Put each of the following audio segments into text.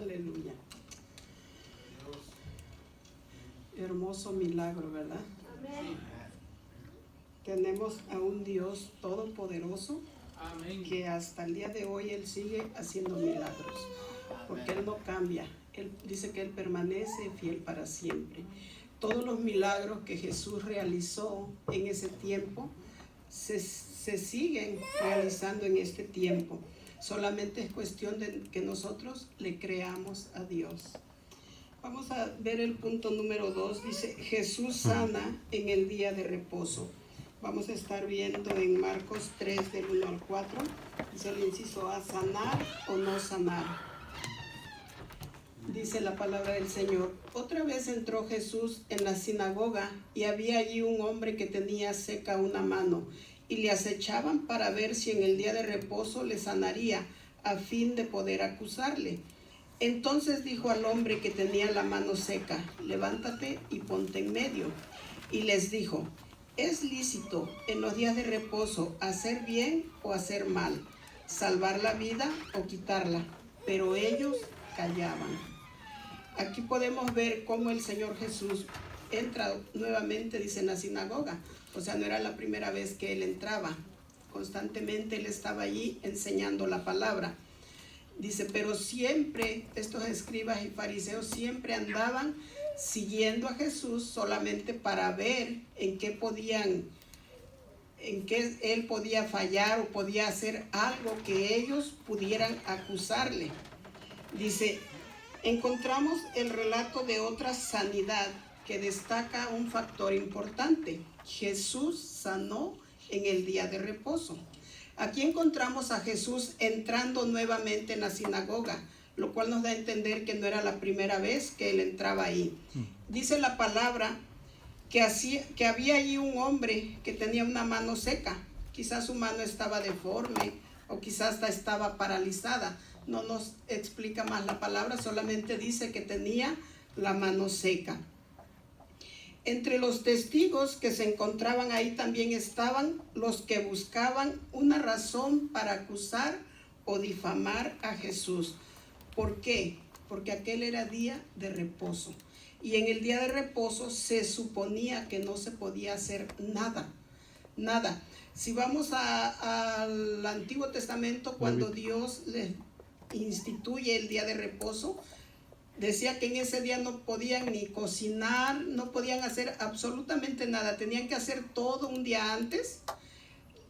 Aleluya. Hermoso milagro, ¿verdad? Amén. Tenemos a un Dios todopoderoso. Amén. Que hasta el día de hoy Él sigue haciendo milagros, porque Él no cambia. Él dice que Él permanece fiel para siempre. Todos los milagros que Jesús realizó en ese tiempo se siguen realizando en este tiempo. Solamente es cuestión de que nosotros le creamos a Dios. Vamos a ver el punto número 2. Dice, Jesús sana en el día de reposo. Vamos a estar viendo en Marcos 3, del 1 al 4. Dice el inciso A, sanar o no sanar. Dice la palabra del Señor. Otra vez entró Jesús en la sinagoga y había allí un hombre que tenía seca una mano y le acechaban para ver si en el día de reposo le sanaría a fin de poder acusarle. Entonces dijo al hombre que tenía la mano seca, levántate y ponte en medio. Y les dijo, ¿es lícito en los días de reposo hacer bien o hacer mal, salvar la vida o quitarla? Pero ellos callaban. Aquí podemos ver cómo el Señor Jesús entra nuevamente, dice, en la sinagoga. O sea, no era la primera vez que Él entraba. Constantemente Él estaba allí enseñando la palabra. Dice, pero siempre estos escribas y fariseos siempre andaban siguiendo a Jesús solamente para ver en qué Él podía fallar o podía hacer algo que ellos pudieran acusarle. Dice, encontramos el relato de otra sanidad que destaca un factor importante. Jesús sanó en el día de reposo. Aquí encontramos a Jesús entrando nuevamente en la sinagoga, lo cual nos da a entender que no era la primera vez que Él entraba ahí. Dice la palabra que había allí un hombre que tenía una mano seca. Quizás su mano estaba deforme o quizás hasta estaba paralizada. No nos explica más la palabra, solamente dice que tenía la mano seca. Entre los testigos que se encontraban ahí también estaban los que buscaban una razón para acusar o difamar a Jesús. ¿Por qué? Porque aquel era día de reposo. Y en el día de reposo se suponía que no se podía hacer nada. Nada. Si vamos al Antiguo Testamento, cuando Dios les instituye el día de reposo, decía que en ese día no podían ni cocinar, no podían hacer absolutamente nada. Tenían que hacer todo un día antes.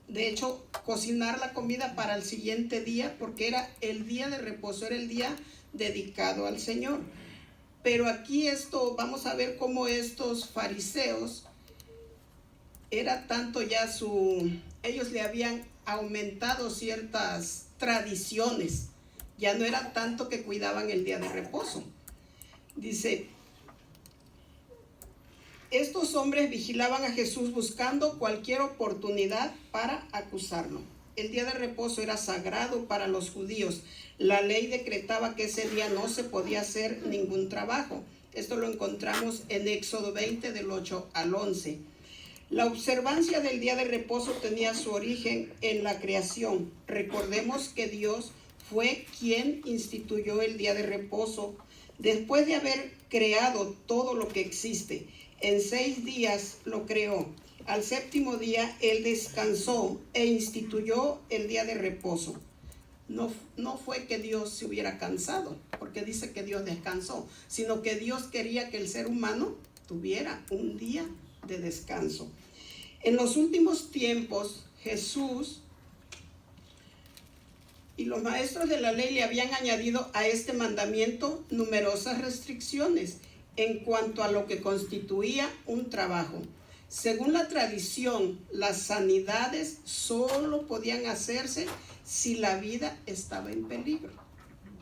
De hecho, cocinar la comida para el siguiente día, porque era el día de reposo, era el día dedicado al Señor. Pero aquí vamos a ver cómo estos fariseos, era tanto ya ellos le habían aumentado ciertas tradiciones. Ya no era tanto que cuidaban el día de reposo. Dice, estos hombres vigilaban a Jesús buscando cualquier oportunidad para acusarlo. El día de reposo era sagrado para los judíos. La ley decretaba que ese día no se podía hacer ningún trabajo. Esto lo encontramos en Éxodo 20, del 8 al 11. La observancia del día de reposo tenía su origen en la creación. Recordemos que Dios fue quien instituyó el día de reposo después de haber creado todo lo que existe. En 6 días lo creó. Al 7º día Él descansó e instituyó el día de reposo. No fue que Dios se hubiera cansado, porque dice que Dios descansó, sino que Dios quería que el ser humano tuviera un día de descanso. En los últimos tiempos, Jesús y los maestros de la ley le habían añadido a este mandamiento numerosas restricciones en cuanto a lo que constituía un trabajo. Según la tradición, las sanidades solo podían hacerse si la vida estaba en peligro.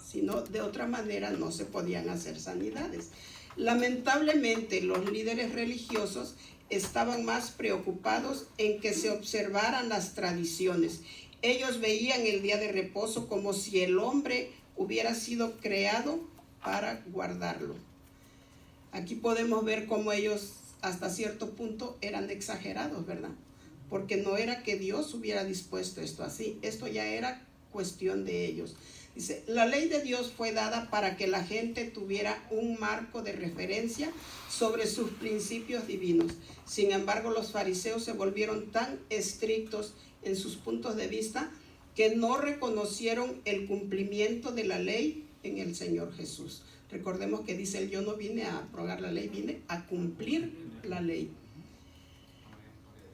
Si no, de otra manera no se podían hacer sanidades. Lamentablemente, los líderes religiosos estaban más preocupados en que se observaran las tradiciones. Ellos veían el día de reposo como si el hombre hubiera sido creado para guardarlo. Aquí podemos ver cómo ellos hasta cierto punto eran exagerados, ¿verdad? Porque no era que Dios hubiera dispuesto esto así. Esto ya era cuestión de ellos. Dice, la ley de Dios fue dada para que la gente tuviera un marco de referencia sobre sus principios divinos. Sin embargo, los fariseos se volvieron tan estrictos en sus puntos de vista que no reconocieron el cumplimiento de la ley en el Señor Jesús. Recordemos que dice, yo no vine a abrogar la ley, vine a cumplir la ley.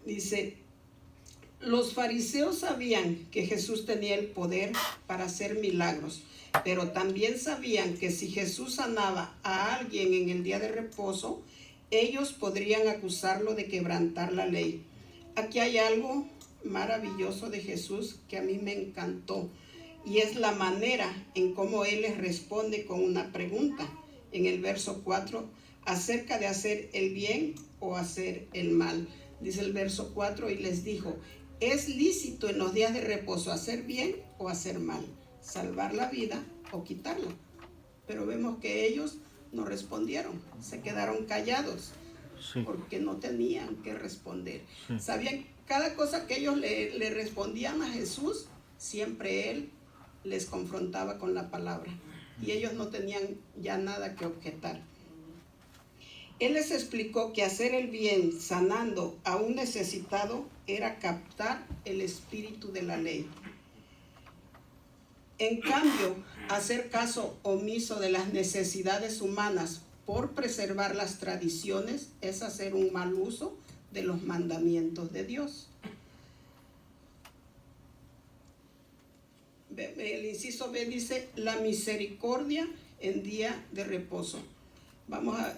Dice, los fariseos sabían que Jesús tenía el poder para hacer milagros, pero también sabían que si Jesús sanaba a alguien en el día de reposo, ellos podrían acusarlo de quebrantar la ley. Aquí hay algo maravilloso de Jesús que a mí me encantó, y es la manera en cómo Él les responde con una pregunta en el verso 4 acerca de hacer el bien o hacer el mal. Dice el verso 4, y les dijo, ¿es lícito en los días de reposo hacer bien o hacer mal? Salvar la vida o quitarla. Pero vemos que ellos no respondieron, se quedaron callados, sí, porque no tenían que responder. Sí. Sabían cada cosa que ellos le respondían a Jesús, siempre Él les confrontaba con la palabra y ellos no tenían ya nada que objetar. Él les explicó que hacer el bien sanando a un necesitado era captar el espíritu de la ley. En cambio, hacer caso omiso de las necesidades humanas por preservar las tradiciones es hacer un mal uso de los mandamientos de Dios. El inciso B dice, la misericordia en día de reposo.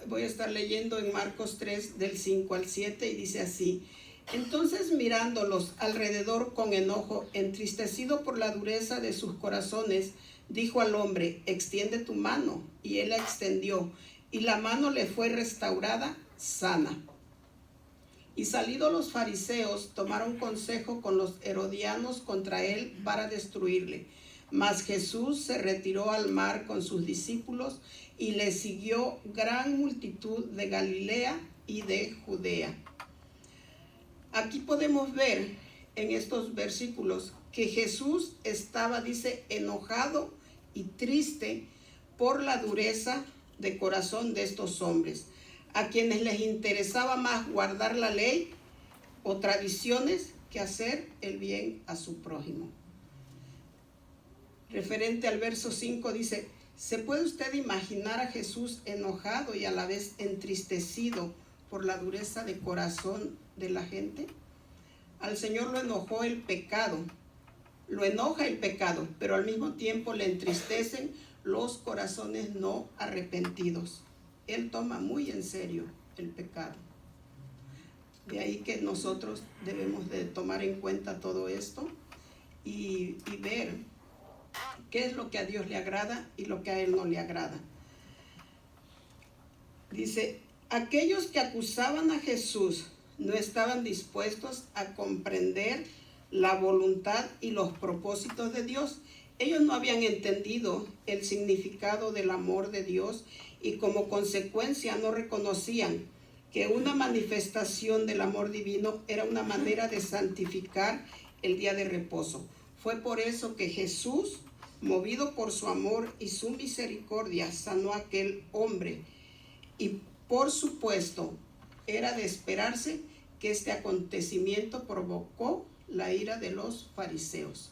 Voy a estar leyendo en Marcos 3 del 5 al 7 y dice así, entonces mirándolos alrededor con enojo, entristecido por la dureza de sus corazones, dijo al hombre, extiende tu mano, y él la extendió, y la mano le fue restaurada sana. Y salidos los fariseos, tomaron consejo con los herodianos contra él para destruirle. Mas Jesús se retiró al mar con sus discípulos y le siguió gran multitud de Galilea y de Judea. Aquí podemos ver en estos versículos que Jesús estaba, dice, enojado y triste por la dureza de corazón de estos hombres, a quienes les interesaba más guardar la ley o tradiciones que hacer el bien a su prójimo. Referente al verso 5 dice, ¿se puede usted imaginar a Jesús enojado y a la vez entristecido por la dureza de corazón de la gente? Al Señor lo enoja el pecado, pero al mismo tiempo le entristecen los corazones no arrepentidos. Él toma muy en serio el pecado. De ahí que nosotros debemos de tomar en cuenta todo esto y ver qué es lo que a Dios le agrada y lo que a Él no le agrada. Dice, aquellos que acusaban a Jesús no estaban dispuestos a comprender la voluntad y los propósitos de Dios. Ellos no habían entendido el significado del amor de Dios y como consecuencia no reconocían que una manifestación del amor divino era una manera de santificar el día de reposo. Fue por eso que Jesús, movido por su amor y su misericordia, sanó a aquel hombre. Y por supuesto, era de esperarse que este acontecimiento provocó la ira de los fariseos.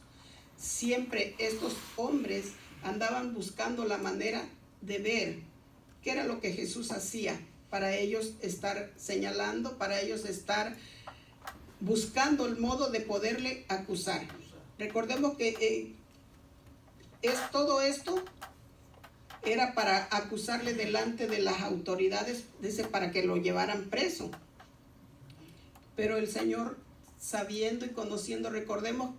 Siempre estos hombres andaban buscando la manera de ver qué era lo que Jesús hacía, para ellos estar señalando, para ellos estar buscando el modo de poderle acusar. Recordemos que todo esto era para acusarle delante de las autoridades, dice, para que lo llevaran preso. Pero el Señor, sabiendo y conociendo, recordemos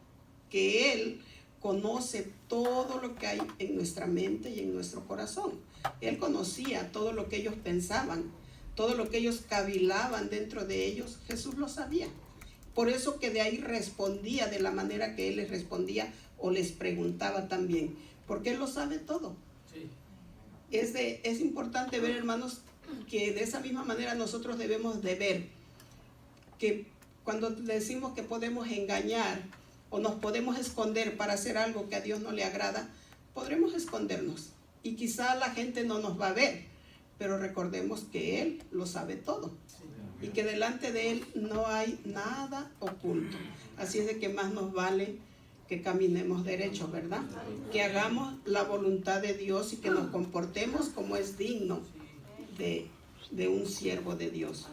que Él conoce todo lo que hay en nuestra mente y en nuestro corazón. Él conocía todo lo que ellos pensaban, todo lo que ellos cavilaban dentro de ellos. Jesús lo sabía. Por eso que de ahí respondía de la manera que Él les respondía o les preguntaba también, porque Él lo sabe todo. Sí. Es importante ver, hermanos, que de esa misma manera nosotros debemos de ver que cuando decimos que podemos engañar o nos podemos esconder para hacer algo que a Dios no le agrada, podremos escondernos y quizá la gente no nos va a ver, pero recordemos que Él lo sabe todo y que delante de Él no hay nada oculto. Así es de que más nos vale que caminemos derecho, ¿verdad? Que hagamos la voluntad de Dios y que nos comportemos como es digno de un siervo de Dios.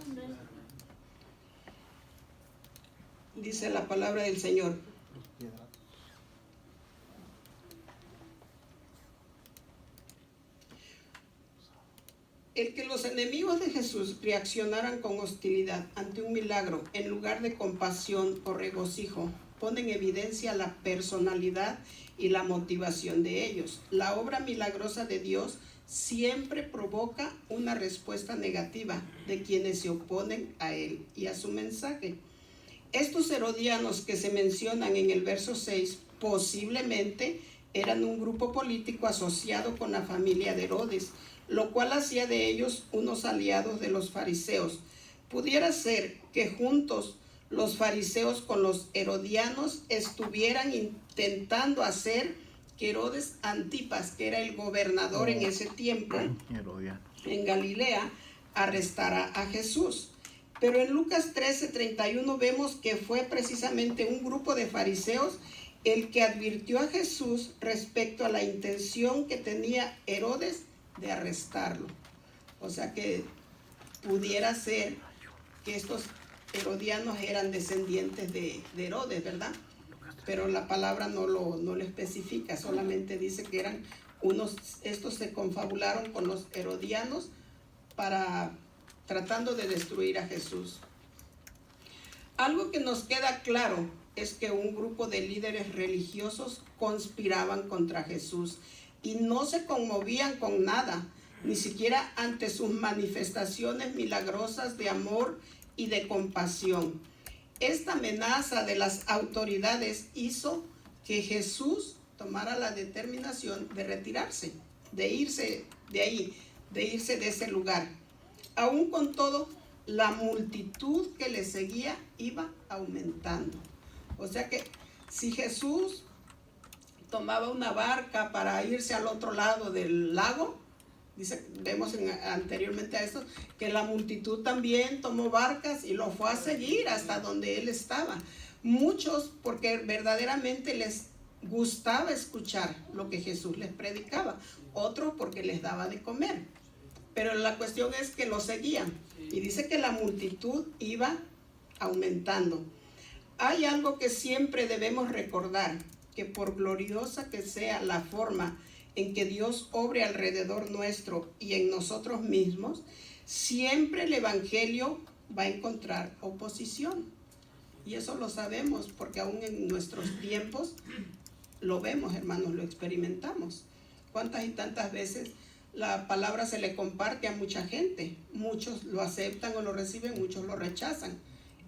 Dice la palabra del Señor: el que los enemigos de Jesús reaccionaran con hostilidad ante un milagro en lugar de compasión o regocijo pone en evidencia la personalidad y la motivación de ellos. La obra milagrosa de Dios siempre provoca una respuesta negativa de quienes se oponen a Él y a su mensaje. Estos herodianos que se mencionan en el verso 6 posiblemente eran un grupo político asociado con la familia de Herodes, lo cual hacía de ellos unos aliados de los fariseos. Pudiera ser que juntos los fariseos con los herodianos estuvieran intentando hacer que Herodes Antipas, que era el gobernador en ese tiempo en Galilea, arrestara a Jesús. Pero en Lucas 13:31 vemos que fue precisamente un grupo de fariseos el que advirtió a Jesús respecto a la intención que tenía Herodes de arrestarlo. O sea que pudiera ser que estos herodianos eran descendientes de Herodes, ¿verdad? Pero la palabra no lo especifica, solamente dice que eran estos se confabularon con los herodianos tratando de destruir a Jesús. Algo que nos queda claro es que un grupo de líderes religiosos conspiraban contra Jesús y no se conmovían con nada, ni siquiera ante sus manifestaciones milagrosas de amor y de compasión. Esta amenaza de las autoridades hizo que Jesús tomara la determinación de retirarse, de irse de ahí, de irse de ese lugar. Aún con todo, la multitud que le seguía iba aumentando. O sea que si Jesús tomaba una barca para irse al otro lado del lago, vemos anteriormente a esto, que la multitud también tomó barcas y lo fue a seguir hasta donde él estaba. Muchos porque verdaderamente les gustaba escuchar lo que Jesús les predicaba, otros porque les daba de comer. Pero la cuestión es que lo seguían. Y dice que la multitud iba aumentando. Hay algo que siempre debemos recordar, que por gloriosa que sea la forma en que Dios obre alrededor nuestro y en nosotros mismos, siempre el Evangelio va a encontrar oposición. Y eso lo sabemos porque aún en nuestros tiempos lo vemos, hermanos, lo experimentamos. ¿Cuántas y tantas veces la palabra se le comparte a mucha gente? Muchos lo aceptan o lo reciben, muchos lo rechazan.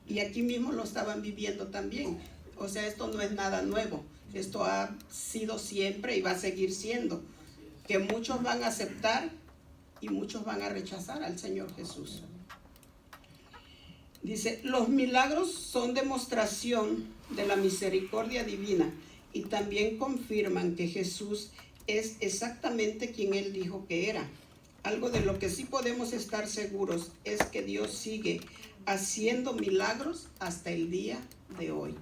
Y aquí mismo lo estaban viviendo también. O sea, esto no es nada nuevo. Esto ha sido siempre y va a seguir siendo. Que muchos van a aceptar y muchos van a rechazar al Señor Jesús. Dice, los milagros son demostración de la misericordia divina y también confirman que Jesús es exactamente quien Él dijo que era. Algo de lo que sí podemos estar seguros es que Dios sigue haciendo milagros hasta el día de hoy.